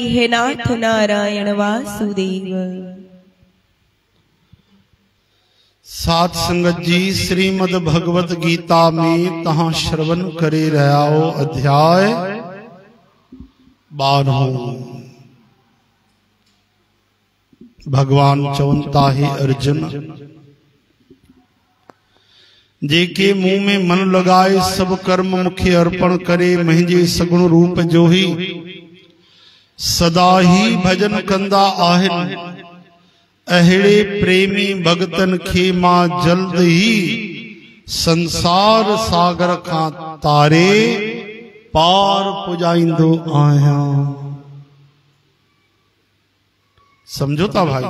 हे नाथ नारायण वासुदेव। सात संगत जी श्रीमद भगवत गीता में तहां श्रवण करे रहो अध्याय 12। भगवान चवंता है अर्जुन जेके मुंह में मन लगाए सब कर्म मुखे अर्पण करे मुंहिंजे सगुण रूप जो ही सदा ही भजन कंदा आहिन अहिड़े प्रेमी भगतन खे मां जल्द ही संसार सागर खां तारे पार पुजाईंदो आहियां। समझो था भाई,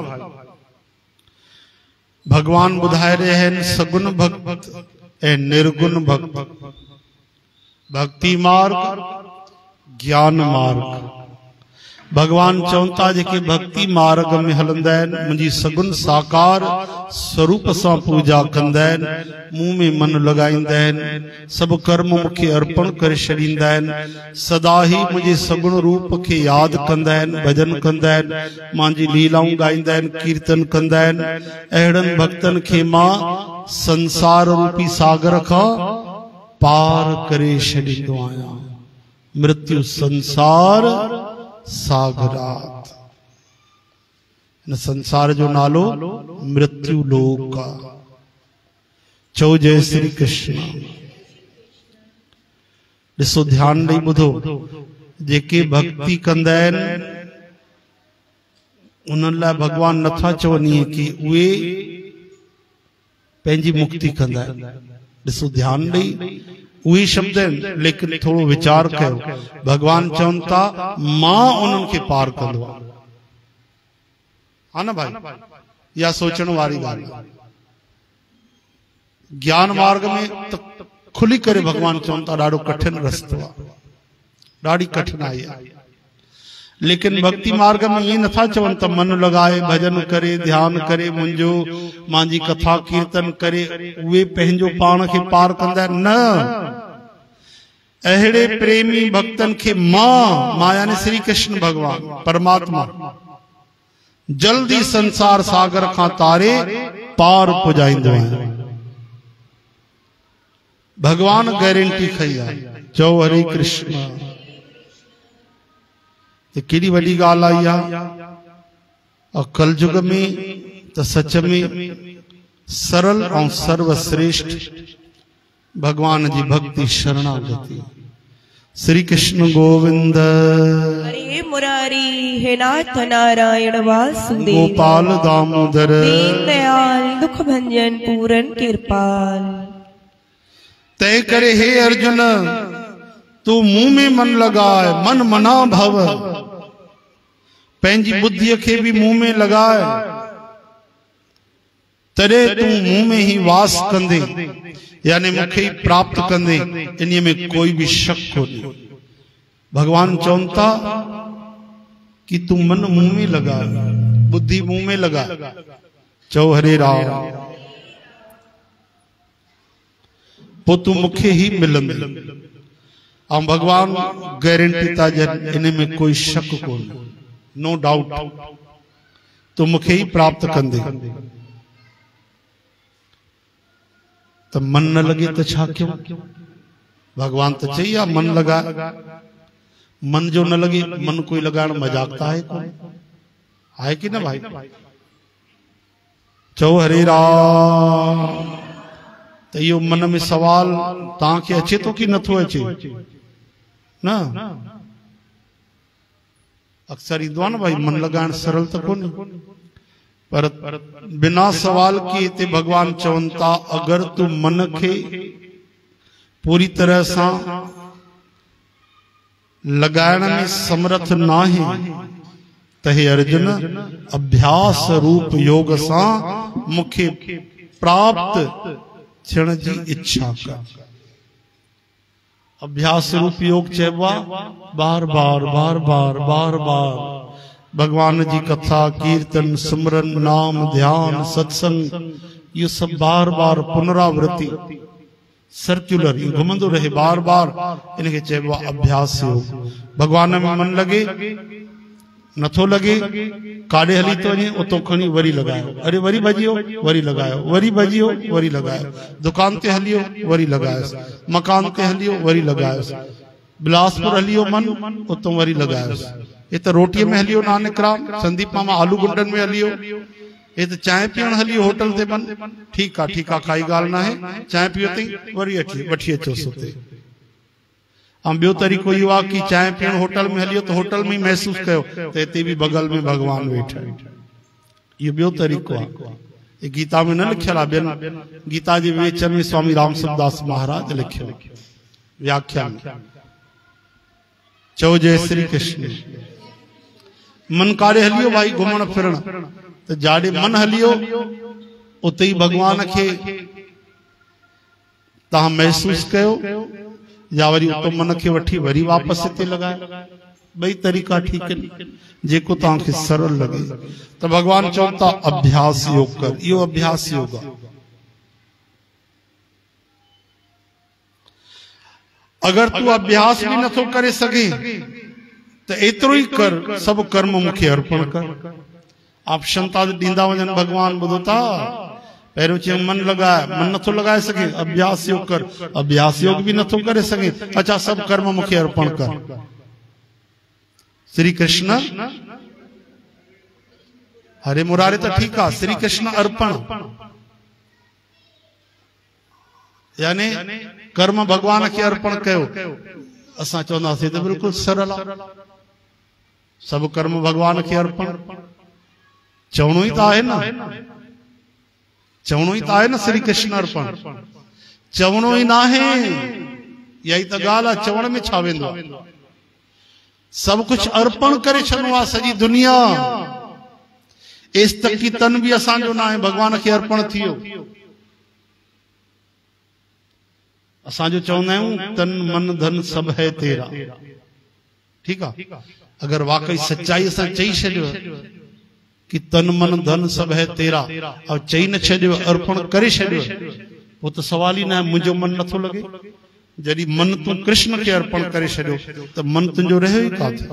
भगवान बुधाए रहे हैं सगुण भक्त ए निर्गुण भक्त, भक्ति मार्ग ज्ञान मार्ग। भगवान चवंता जेके भक्ति मार्ग में हलंदा आहिनि मुंहिंजी सगुण साकार स्वरूप सां पूजा कंदा आहिनि, मुंह में मन लगाईंदा आहिनि, सभु कर्म मूंखे अर्पण करे छॾींदा आहिनि, सदा ही मुंहिंजे सगुण रूप खे यादि कंदा आहिनि, भजन कंदा आहिनि, मुंहिंजी लीलाऊं ॻाईंदा आहिनि, कीर्तन कंदा आहिनि। अहिड़नि भक्तनि खे मां संसार रूपी सागर खां पार करे छॾींदो आहियां। मृत्यु संसार सागरात, न संसार जो नालो मृत्यु लोक का। चो जय श्री कृष्ण। ॾिसो ध्यान ॾेई ॿुधो, जेके भक्ति कंदा आहिनि उन्हनि लाइ भगवान नथा चवनि कि उहे पंहिंजी मुक्ति कंदा आहिनि। ॾिसो ध्यान ॾेई उही शब्द आहिनि, लेकिन थोड़ो विचार कयो। भगवान चवनि था मां उन्हनि खे पार कंदो आहियां, हा न भाई, या सोचण वारी ॻाल्हि आहे। ज्ञान मार्ग में त खुली करे भगवान चवनि था ॾाढो कठिन रस्तो आहे, ॾाढी कठिनाई आहे। लेकिन भक्ति मार्ग में ये नथा चवनि त मन लगाए भजन करे ध्यान करे मुंहिंजो मुंहिंजी कथा कीर्तन करे उहे पंहिंजो पाण खे पार कंदा आहिनि। न, अहिड़े प्रेमी भक्तन खे मां यानी श्री कृष्ण भगवान परमात्मा जल्दी संसार सागर खां तारे पार पुजाईंदो आहे। भगवान गारंटी खई आहे। चओ हरे कृष्ण। केड़ी वडी गाल आई आ। और कलयुग में तो सच में सरल और सर्वश्रेष्ठ भगवान जी भक्ति शरणागति। श्री कृष्ण गोविंद हरे मुरारी हे नाथ नारायण वासुदेव। गोपाल दामोदर दीन दयाल दुख भंजन पूरन कृपाल। तय करे हे अर्जुन तू मुंह में मन लगाए, मन मना भव, पंहिंजी बुद्धि के भी मुंह में लगाए, तरे तू मुंह में ही वास कंदे, यानी मुखे ही प्राप्त कंदे, इन में कोई भी शक कोन्हे। भगवान चवंता कि तू मन मुंह में लगा, बुद्धि मुंह में लगा। चौ हरे राम, पो तू मुखे ही मिलंदे। और भगवान गारंटी था जन इन में कोई शक कोन, नो डाउट, तो मुखे ही प्राप्त कंदे। तो मन न लगे तो छा क्यों? भगवान तो चाहिए मन लगा, मन जो न लगे, मन कोई लगाना मजाकता है कोई, है कि ना भाई? चो हरे राम। तो यो मन में सवाल ताके अचे तो कि नथो अचे ना? अक्सर ईंदो न भाई मन लगाण सरल तो कोन, पर बिना सवाल किए ते भगवान चवंता अगर तू मन के पूरी तरह से लगाण में समर्थ ना है तो हे अर्जुन अभ्यास रूप योग सा मुखे प्राप्त थियण जी इच्छा कर। अभ्यास रूप योग चेबा बार बार बार बार बार बार भगवान जी कथा कीर्तन सिमरन नाम ध्यान सत्संग ये सब बार बार पुनरावृत्ति सर्कुलर घुमंदो रहे बार बार, इनके चेबा अभ्यास योग। भगवान में मन लगे नथो लगे, काॾे हली तो वञे, उतो खणी वरी लगायो, अरे वरी भजियो, वरी लगायो, वरी भजियो, वरी लगायो, दुकान ते हलियो, वरी लगायो, मकान ते हलियो, वरी लगायो, बिलासपुर हलियो मन, उतो वरी लगायो, ये तो रोटी में हलियो नानक राम, संदीप मामा आलू गुंडन में हलियो, ये तो चाय पीअण हलियो होटल ते मन, ठीक है काई गाल ना है, चाय पियो तई वरी वठी अचो सुते। ॿियो तरीक़ो इहो आहे कि चांहि पीअण होटल में हलियो तो होटल में महसूस कयो त हिते भी बगल में भगवान वेठा आहिनि। इहो ॿियो तरीक़ो आहे, गीता में न लिखियल आहे, ॿियनि गीता जे विच में स्वामी रामसुखदास महाराज लिखियो व्याख्या में, चओ जय श्री कृष्ण। मन काॾे हलियो भाई घुमण फिरण, तो जाॾे मन हलियो उते ही भगवान के तहां महसूस कयो, या वरी उतो मन के वठी वरी वापस हिते लगाए, बई तरीका ठीक है, जेको तहांखे सरल लगे। तो भगवान चवनि था अभ्यास योग कर, इहो अभ्यास योग आहे। अगर तू अभ्यास भी नथो करे सगे तो एतिरो ही कर, सब कर्म मुखे अर्पण कर। ऑप्शन था ॾींदा वञनि भगवान, ॿुधो था पहिरियों चयो मन लगाए, मन नथो लगाए सके, अभ्यास योग कर, अभ्यास योग भी नथो करे सके, अच्छा सब कर्म मुखे अर्पण कर। श्री कृष्ण हरे मुरारे तो ठीक है, श्री कृष्ण अर्पण यानी कर्म भगवान के अर्पण कयो। असां चवंदासीं तो बिल्कुल सरल आहे, सब कर्म भगवान के अर्पण, चवणो ही तो है ना, चवणो ही तो है ना श्री कृष्ण अर्पण, चवणो ही ना है, यही तो गाल आहे, चवण में छा वेंदो आहे, सब कुछ अर्पण करे छॾिणो आहे, सॼी दुनिया एस तक की तन भी असांजो ना है, भगवान के अर्पण थियो। असांजो चवंदा आहियूं तन मन धन सब है तेरा, ठीक है। अगर वाकई सच्चाई सां चई छॾियो कि तन मन धन सब है तेरा, और चई न छॾियो, अर्पण करे छॾियो, वो तो सवाल ही ना है मुझो मन नथो लगे। जॾहिं मन तू कृष्ण के अर्पण करे छॾियो तो मन तुंहिंजो रहियो ही काथे।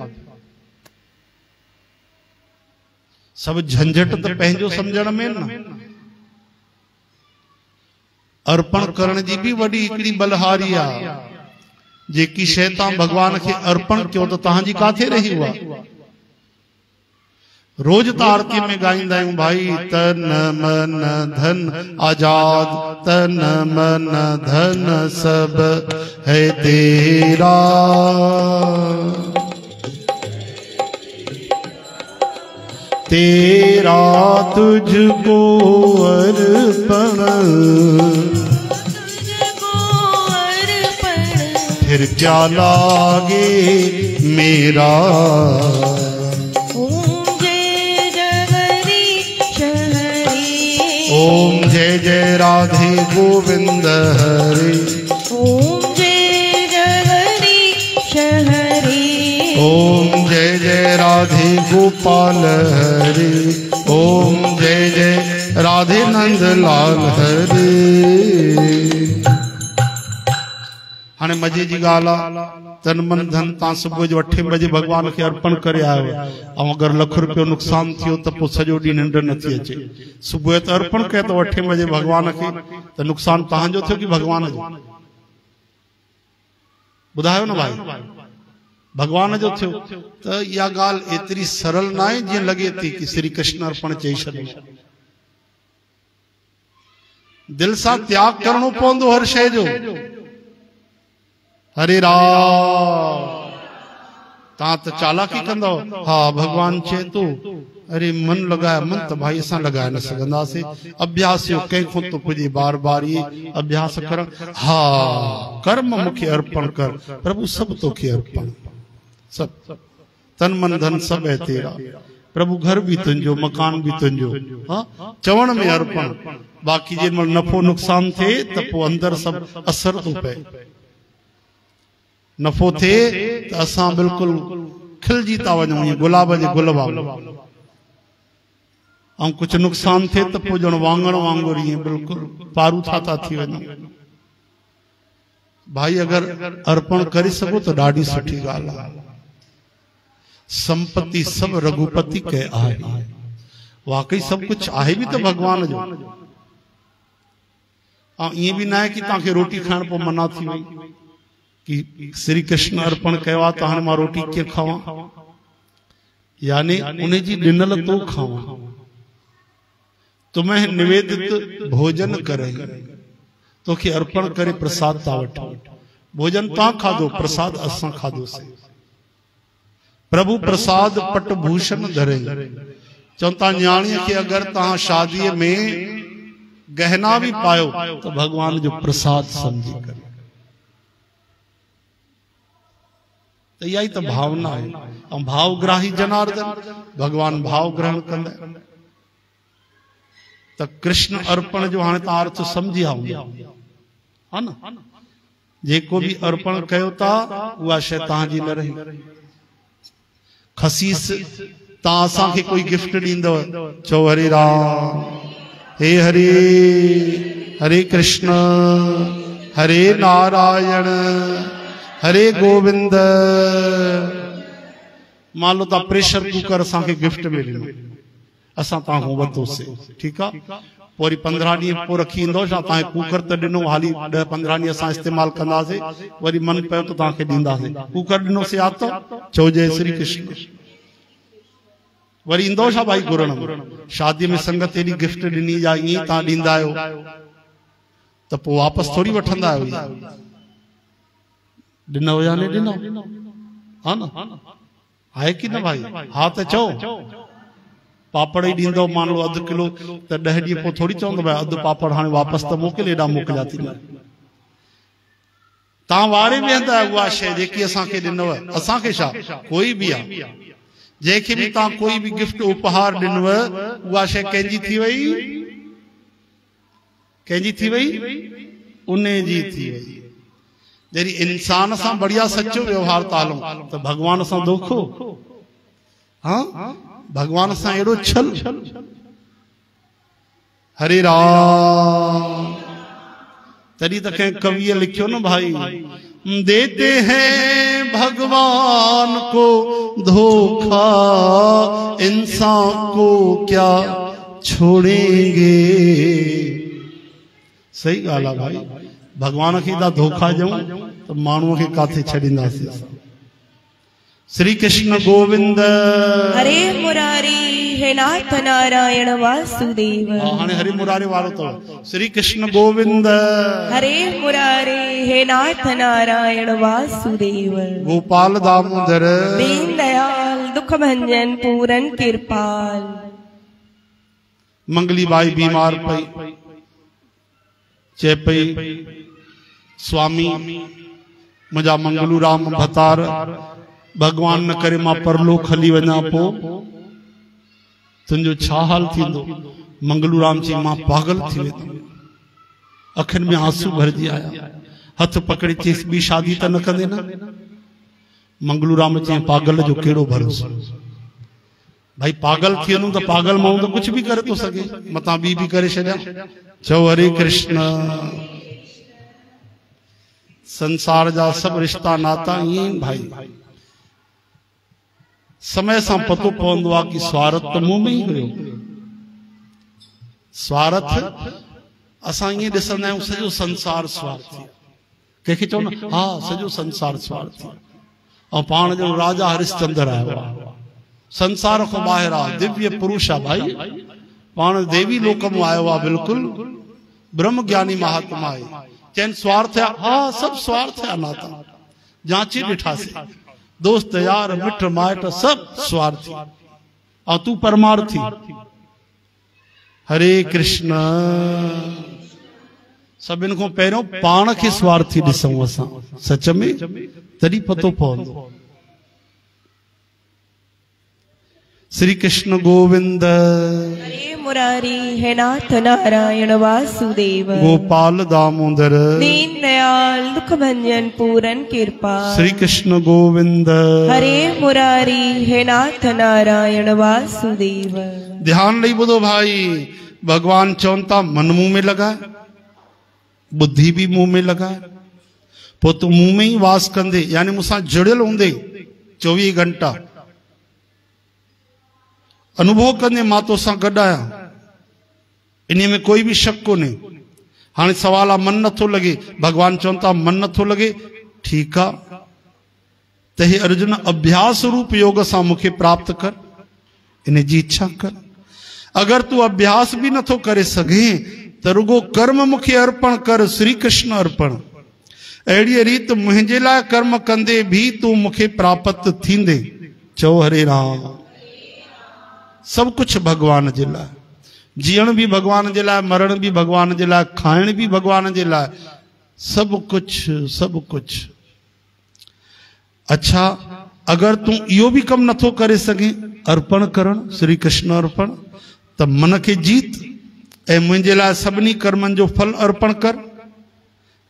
सब झंझट तो पंहिंजो समझण में न, अर्पण करण जी भी वडी हिकड़ी बलहारी आहे। जेकी शइ तव्हां भगवान के अर्पण कयो तो तव्हांजी काथे रही हुआ। रोज तो आरती में गाईंदा आहियूं भाई, तन मन धन आजाद, तन मन धन सब है तेरा, तेरा तुझको अर्पण, फिर क्या लागे मेरा। ओम जय जय राधे गोविंद हरे, ओम जय जय हरीश हरे, ओम जय जय राधे गोपाल हरे, ओम जय जय राधे नंद लाल हरे। हाणे मजे जी गाल आहे, तन मन धन तव्हां सुबुह जो 8 बजे भगवान के अर्पण करे आयो, ऐं अगरि लख रुपयो नुक़सान थियो त पोइ सॼो ॾींहुं निंड नथी अचे। सुबुह तो अर्पण कयो तो 8 बजे भगवान के, तो नुक़सान तव्हांजो थियो कि भगवान जो? ॿुधायो न भाई, भगवान जो थियो। तो इहा ॻाल्हि एतिरी सरल ना आहे जीअं लॻे थी कि श्री कृष्ण अर्पण चई छॾियो। दिल सां त्याग करणो पवंदो हर शइ जो। हरे राम, तव्हां तो चालाकी कंदो, हाँ भगवान चए तो, अरे मन लगाए, मन तो भाई असां लगाए न सघंदासीं। अभ्यास जो कंहिंखो तो पुजे, बार बार ये अभ्यास कर, हाँ कर्म मुखे अर्पण कर, प्रभु सब तोखे अर्पण, सब तन मन धन सब है तेरा। प्रभु घर भी तुंहिंजो, मकान भी तुंहिंजो, हाँ चवण में अर्पण। बाकी जे महिल नफ़ो नुक़सान थे तो पोइ अंदर सब असर तो पए। नफ़ो थे तो असां बिल्कुल खिलजी था वञूं, गुलाब जे गुल वांगुरु, ऐं कुछ नुक़सान थे तो पोइ ॼण वांगण वांगुरु ईअं बिल्कुल पारू था थी वञूं। भाई अगर अर्पण करे सघो तो ॾाढी सुठी ॻाल्हि आहे। संपत्ति सब रघुपति के आहे। वाकई सब कुछ आहे भी तो भगवान जो। ये भी ना है कि ताके रोटी खाने पर मना थी वई कि श्री कृष्ण अर्पण कया तो हाणे मां रोटी के खावा, यानी उन्हें जी डिनल तो खावा। तुम्हें निवेदित भोजन करे तो कि अर्पण करे प्रसाद ता वठो। भोजन ता खादो, प्रसाद असां खादो से। प्रभु प्रसाद पट भूषण धरे। चवता न्याणी के अगर तहां शादी में गहना भी पायो तो भगवान जो प्रसाद समझी करे। तो यही तो भावना है। हम भावग्राही जनार्दन, भगवान भाव ग्रहण कंदा। तो कृष्ण अर्पण जो हाणे ता अर्थ समझी आऊंगा है ना। जेको भी अर्पण कयो ता उहा शय तहां जी न रही। खसीस ता असां खे कोई गिफ्ट ॾींदव, चओ हरे राम, हे हरे, हरे कृष्ण, हरे नारायण, हरे गोविंद। मान लो ता प्रेशर कुकर असां खे गिफ्ट में ॾिनो, असां तव्हां वरितोसीं, ठीकु आहे। पोइ वरी 15 ॾींहं पोइ रखी ईंदो, छा तव्हांखे कुकर त ॾिनो, हाली 10-15 ॾींहं असां इस्तेमालु कंदासीं, वरी मन पियो त तव्हांखे ॾींदासीं। कुकर ॾिनोसीं यादि अथव, चओ जय श्री कृष्ण। वरी ईंदो छा भाई घुरण, शादी में संगत एॾी गिफ्ट ॾिनी या ईअं तव्हां ॾींदा आहियो त पोइ वापसि थोरी वठंदा आहियो। ॾिनो या न ॾिनो, हा न, आहे की न भाई? हा त चओ। पापड़ ही ॾींदो, मान लो अधु किलो त 10 ॾींहं पोइ थोरी चवंदो भाई अधु पापड़ हाणे वापसि त मोकिल, एॾा मोकिलिया थी। तव्हां वारे वेहंदा उहा शइ जेकी असांखे ॾिनव। असांखे छा, कोई बि आहे जंहिंखे बि तव्हां कोई बि गिफ्ट उपहार ॾिनव, उहा शइ कंहिंजी थी वई, कंहिंजी थी वई, उन जी थी वई। जॾहिं इंसान सां बढ़िया सचो व्यवहार था हलूं त भगवान सां धोखो, हाँ भगवान सां एड़ो छल। हरे राम। तॾहिं त कंहिं कविअ लिखियो न भाई, देते हैं भगवान को धोखा, इंसान को क्या छोड़ेंगे। सही ॻाल्हि आहे भाई, भगवान खे था धोखा ॾियूं त माण्हूअ खे काथे छॾींदासीं। श्री कृष्ण गोविंद, हरे मुरारी, हे नाथ नारायण वासुदेव। हाणे हरे मुरारी वारो तो श्री कृष्ण गोविंद, हरे मुरारी, हे नाथ नारायण वासुदेव। गोपाल दामोदर, दीन दयाल, दुख भंजन, पूरन कृपाल। मंगली बाई बीमार पई, चे पई स्वामी मुझा मंगलू राम भतार, भगवान न करे मां परलोक हली वञा पो तुंहिंजो छा हाल थींदो। मंगलू राम चई मां पागल थी वेंदुमि। अखियुनि में आंसू भरजी आया, हथ पकड़े चयसि ॿी शादी त न कंदे न। मंगलू राम चई पागल जो कहिड़ो भरोसो भाई, पागल थी वञूं त पागल माण्हू त कुछ भी करे तो सके, मतां ॿी भी करे छॾिया। चओ हरे कृष्ण। संसार जा सब रिश्ता नाता ईअं भाई, समय सां पतो पवंदो आहे कि स्वार्थ त मुंह में ही हुयो। स्वार्थ असां ईअं ॾिसंदा आहियूं सॼो संसार स्वार्थी, कंहिंखे चओ न हा सॼो संसार स्वार्थी, ऐं पाण जो राजा हरिश्चंद्र आयो आहे, संसार खां ॿाहिरि आहे, दिव्य पुरुष आहे भाई, पाण देवी लोक मां आयो आहे, बिल्कुलु ब्रह्म ज्ञानी महात्मा आहे। चैन स्वार्थ है, हाँ सब स्वार्थ है नाता, जांची ॾिठासीं, दोस्त यार मिट माइट सब स्वार्थी, और तू परमार्थी। हरे कृष्ण। सभिनि खां पहिरियों पाण खे स्वार्थी ॾिसूं असां सच में, तॾहिं पतो पवंदो। श्री कृष्ण गोविंद, हरे मुरारी, हे नाथ नारायण वासुदेव। गोपाल दामोदर, दीन दयाल, दुख भंजन, पूरन कृपाल। श्री कृष्ण गोविंद, हरे मुरारी, हे नाथ नारायण वासुदेव। ध्यान ॾेई ॿुधो भाई, भगवान चवनि था मन मुंह में लॻाए, बुद्धि भी मुंह में लॻाए, पोइ तूं मुंह में ही वास कंदे, यानी मूंसां जुड़ियल हूंदे 24 घंटा, अनुभव कंदे मां तोसां गॾु आहियां, इन में कोई भी शक कोन्हे। हाँ सवाल आहे मन नथो लगे, भगवान चवनि था मन नथो लगे, ठीक आ, त हे अर्जुन अभ्यास रूप योग सां मूंखे प्राप्त कर, इन जी इच्छा कर। अगर तू अभ्यास भी नथो करे सघे त रुगो कर्म मूंखे अर्पण कर, श्री कृष्ण अर्पण। अहिड़ी रीत मुंहिंजे लाइ कर्म कंदे भी तू मूंखे प्राप्त थींदे। चओ हरे राम। सब कुछ भगवान जे लाइ, जीअण भी भगवान जे लाइ, मरण भी भगवान जे लाइ, खाइण भी भगवान जे लाइ, सब कुछ सब कुछ। अच्छा अगर तू इहो भी कम नथो करे सघे, अर्पण करण, श्री कृष्ण अर्पण, त मन के जीत ऐं मुंहिंजे लाइ सभिनी कर्मनि जो फल अर्पण कर।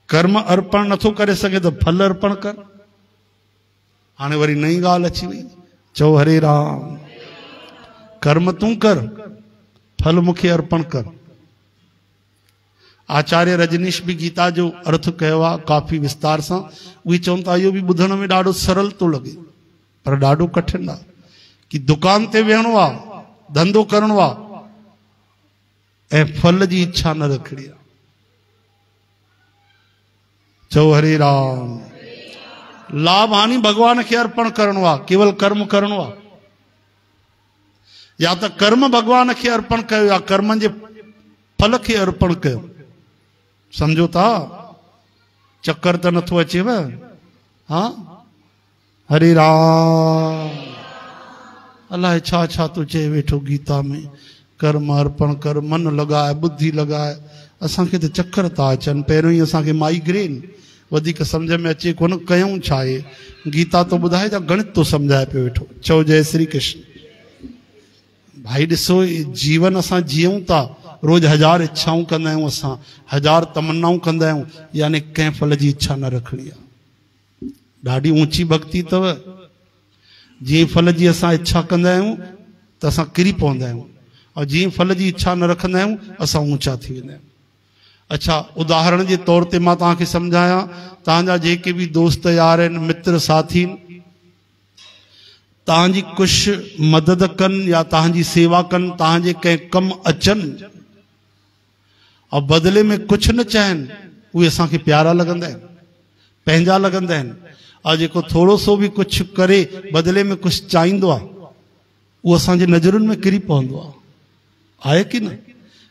कर्म अर्पण नथो करे सघे त फल अर्पण कर। हाणे वरी नई ॻाल्हि अची वई। चओ हरे राम। कर्म तू कर, फल मूंखे अर्पण कर। आचार्य रजनीश भी गीता जो अर्थ कयो आहे काफ़ी विस्तार सां। उहे चवनि था इहो भी ॿुधण में ॾाढो सरल थो लॻे, पर ॾाढो कठिन आहे कि दुकान ते वेहणो आहे, धंधो करणो आहे ऐं फल जी इच्छा न रखणी आहे। चओ हरे राम। लाभ हानि भगवान खे अर्पण करणो आहे, केवल कर्म करणो आहे। या त कर्म भगवान खे अर्पण कयो या कर्मनि जे फल खे अर्पण कयो। समझो था? चक्कर त नथो अचेव? हाँ हरे राम। अलाए छा छा तो चए वेठो गीता में, कर्म अर्पण कर, मन लगाए, बुद्धि लगाए। असांखे त चक्कर था अचनि। पहिरियों ई असांखे माइग्रेन, वधीक समझ में अचे कोन कयूं छा आहे। गीता तो ॿुधाए जा गणित तो समझाए पियो वेठो। चओ जय श्री कृष्ण। भाई ॾिसो जीवन असां जीऊं था, रोज 1000 इच्छाऊं कंदा आहियूं, असां 1000 तमन्नाऊं कंदा आहियूं, यानी कंहिं फल जी इच्छा न रखणी आहे। ॾाढी ऊंची भक्ति अथव। जीअं फल जी असां इच्छा कंदा आहियूं त असां किरी पवंदा आहियूं, और जीअं फल जी इच्छा न रखंदा आहियूं असां ऊंचा थी वेंदा आहियूं। अच्छा उदाहरण जे तौर ते मां तव्हांखे सम्झायां। तव्हांजा जेके भी दोस्त यार आहिनि, मित्र साथी आहिनि, तव्हांजी कुछ मदद कनि या तव्हांजी सेवा कनि, तव्हांजे कंहिं कम अचनि और बदले में कुछ न चाहिनि, उहे असांखे प्यारा लॻंदा आहिनि, पंहिंजा लॻंदा आहिनि। और जेको थोरो सो भी कुछ करे बदले में कुछ चाहींदो आहे, उहो असांजे नज़रुनि में किरी पवंदो आहे कि न?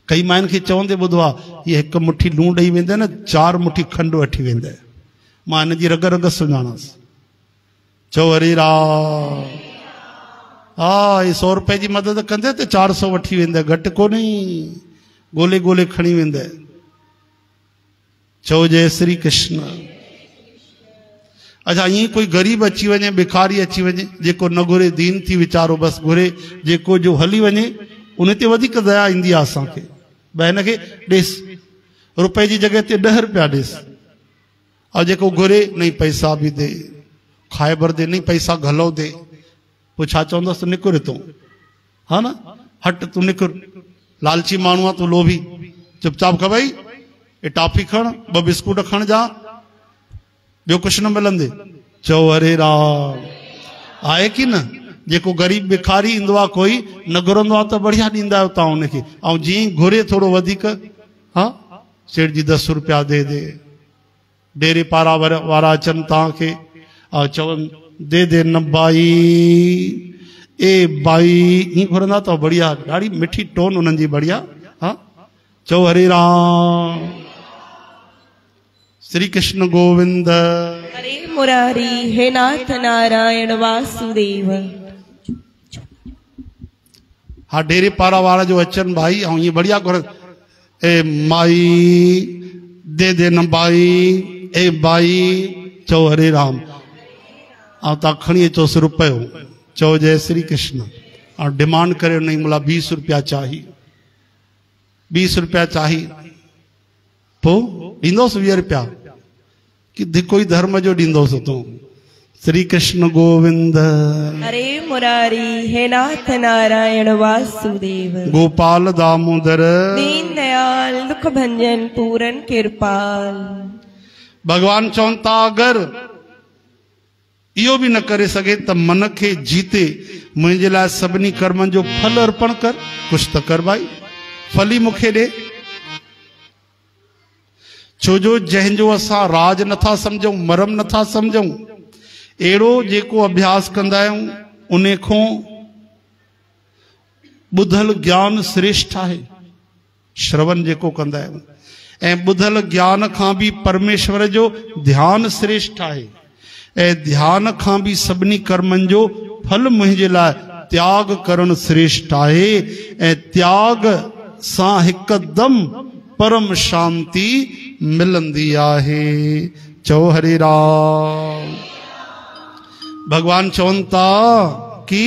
कई माइनि खे चवंदे ॿुधो आहे, इहे हिकु मुठी लूण ॾेई वेंदा न, 4 मुठी खंडु वठी वेंदा। मां हिन जी रग रग सुञाणांसि। चओ हरे राम। हा ये 100 रुपए जी मदद कंदे त 400 वठी वेंदा, घटि कोन्हे, गोले गोले खणी वेंदा। चओ जय श्री कृष्ण। अच्छा ईअं कोई गरीब अची वञे, भिखारी अची वञे, जेको न घुरे, दीन थी वीचारो बस घुरे, जेको जो हली वञे, उन ते वधीक दया ईंदी आहे असांखे। भई हिन खे ॾेस, रुपए जी जॻह ते 10 रुपया ॾेस। और जेको घुरे नहीं पैसा भी दे, खाए भर दे, नहीं पैसा घलो दे। पोइ छा चवंदसि, निकुर तूं, हा न, हट तूं निकुर। लालची माण्हू आहे तूं, लोभी। चुपचाप ख भई ये टॉफी खण, 2 बिस्कुट खण जा, ॿियो कुछ न मिलंदे। चओ हरे राम। आहे कि न? जेको गरीब भिखारी ईंदो आहे, कोई न घुरंदो आहे त बढ़िया ॾींदा आहियो तव्हां हुनखे, ऐं जीअं घुरे थोरो वधीक, हा सेठ जी 10 रुपया दे दे। डेरे पारा वारा अचनि तव्हांखे ऐं चवनि दे दे न भाई, ए भाई, ईअं घुरंदा अथव, बढ़िया, ॾाढी मिठी टोन उन्हनि जी, बढ़िया। हा चओ हरे राम। श्री कृष्ण गोविंद हरे मुरारी, हे नाथ नारायण वासुदेव। हा डेरे पारा वारा जो अचनि भाई, ऐं ईअं बढ़िया घुर, ए माई दे दे न भाई, ए भाई। चओ हरे राम। ऐं तव्हां खणी अचोसि रुपयो। चओ जय श्री कृष्ण। और डिमांड करे नहीं मला 20 रुपया चाहिए, 20 रुपया चाहिए। पोइ ॾींदोसि 20 रुपया कि कोई धर्म जो ॾींदोसि तूं। श्री कृष्ण गोविंद हरे मुरारी, हे नाथ नारायण वासुदेव। गोपाल दामोदर दीन दयाल दुख भंजन पूरन कृपाल। भगवान चवनि था अगर इहो भी न करे सघे त मन खे जीते मुंहिंजे लाइ सभिनी कर्मनि जो फल अर्पण कर, कुछ त कर भाई, फल ही मूंखे ॾे। छोजो जंहिंजो असां राज नथा सम्झूं, मरम नथा सम्झूं, अहिड़ो जेको अभ्यास कंदा आहियूं उन खां ॿुधल ज्ञान श्रेष्ठ आहे। श्रवण जेको कंदा आहियूं ऐं ॿुधल ज्ञान खां भी परमेश्वर जो ध्यान श्रेष्ठ आहे, ऐं ध्यान खां भी सभिनी कर्मनि जो फल मुंहिंजे लाइ त्याग करण श्रेष्ठ आहे। ऐं त्याग सां हिकदम परम शांति मिलंदी आहे। चओ हरे राम। भगवान चवनि था कि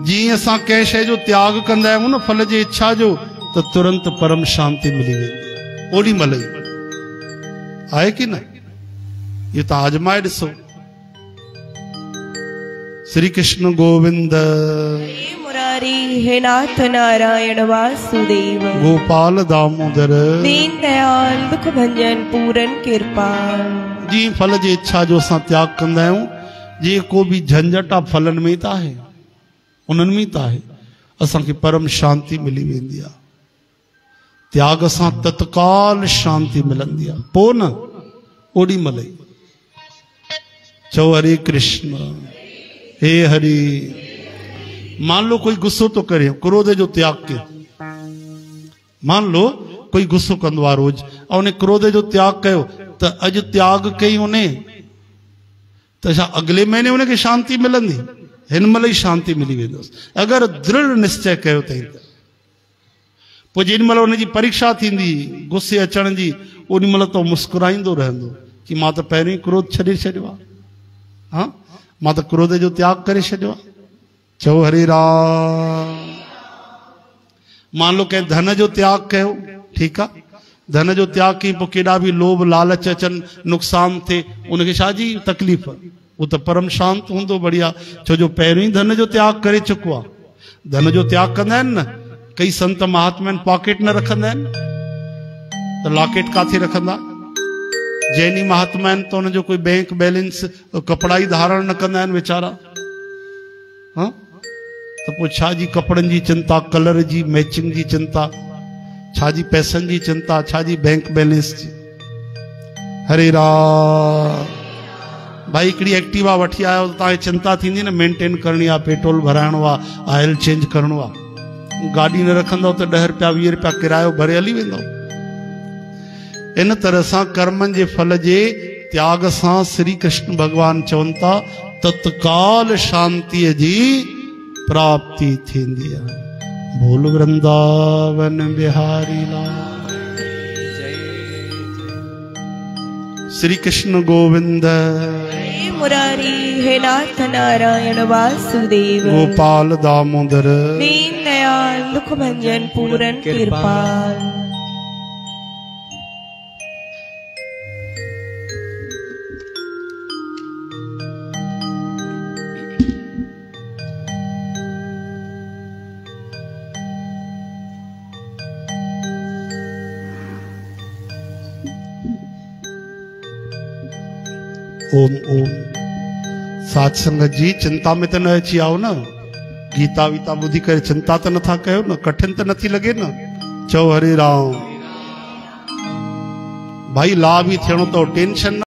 जीअं असां कंहिं शइ जो त्याग कंदा आहियूं न फल जी इच्छा जो, त तुरंत परम शांति मिली वेंदी ओॾी महिल ई। आहे कि न? ये तो आजमाए ॾिसो। श्री कृष्ण गोविंद हे मुरारी, हे नाथ नारायण वासुदेव, गोपाल दामोदर, दीन दयाल दुख भंजन पूरन कृपाल। जी फल जी इच्छा जो असां त्याग कंदा आहियूं, जेको भी झंझट आहे फलन में त आहे, उन्हनि में त आहे, असांखे परम शांति मिली वेंदी आहे। त्याग सां तत्काल शांति मिलंदी आहे, पोइ न ओॾी महिल ई। चओ हरे कृष्ण। हे हरि। मान लो कोई गुस्सो तो करे, क्रोध जो त्याग के, मान लो कोई गुस्सो कंदो आहे रोज ऐं उन क्रोध जो त्याग कयो, त अॼु त्याग कई उन त छा अगले महीने उनखे शांति मिलंदी? हिन महिल ई शांति मिली वेंदुसि अगरि दृढ़ निश्चय कयो अथई त। पोइ जेॾी महिल उनजी परीक्षा थींदी गुस्से अचण जी, ओॾी महिल तो मुस्कुराईंदो रहंदो कि मां त पहिरीं क्रोध छॾे छॾियो आहे, हाँ मां त क्रोध जो त्याग करे छॾियो आहे। चओ हरे राम। मान लो कंहिं धन जो त्याग कयो, ठीकु आहे, धन जो त्याग कई, पोइ केॾा बि लोभ लालच अचनि, नुक़सान थिए, उनखे छाजी तकलीफ़? वो तो परम शांत हूंदो बढ़िया, छो जो पहिरीं धन जो त्याग करे चुको आहे। धन जो त्याग कंदा आहिनि न, कई संत महात्मा पॉकेट न रखंदा आहिनि त लॉकेट काथे रखंदा? जैनी महात्मा आहिनि त उनजो कोई बैंक बैलेंस कपड़ा ई धारण न कंदा आहिनि वीचारा, हाँ त पोइ छा जी कपड़नि जी चिंता, कलर जी मैचिंग जी चिंता, छा जी पैसनि जी चिंता, छा जी बैंक बैलेंस जी। हरे राम। भाई हिकिड़ी एक्टिवा वठी आयो त तव्हांखे चिंता थींदी न, मेंटेन करणी आहे, पेट्रोल भराइणो आहे, ऑयल चेंज करिणो आहे। गाॾी न रखंदव त 10 रुपया 20 रुपया किरायो भरे हली वेंदो। इन तरह सां कर्मनि जे फल जे त्याग सां श्री कृष्ण भगवान चवनि था तत्काल शांतीअ जी प्राप्ति थींदी आहे। बोल वृंदावन बिहारी लाल। श्री कृष्ण गोविंद। हे मुरारी, हे नाथ नारायण वासुदेव, गोपाल दामोदर, दीन दयाल दुख भंजन पूरन कृपाल। ओम ओम। साध संगत जी चिंता में तो न अची आओ न, गीता वीता ॿुधी करे चिंता तो नथा कयो न, कठिन तो नथी लगे न। चओ हरे राम। भाई लाभ ही थियणो तो टेंशन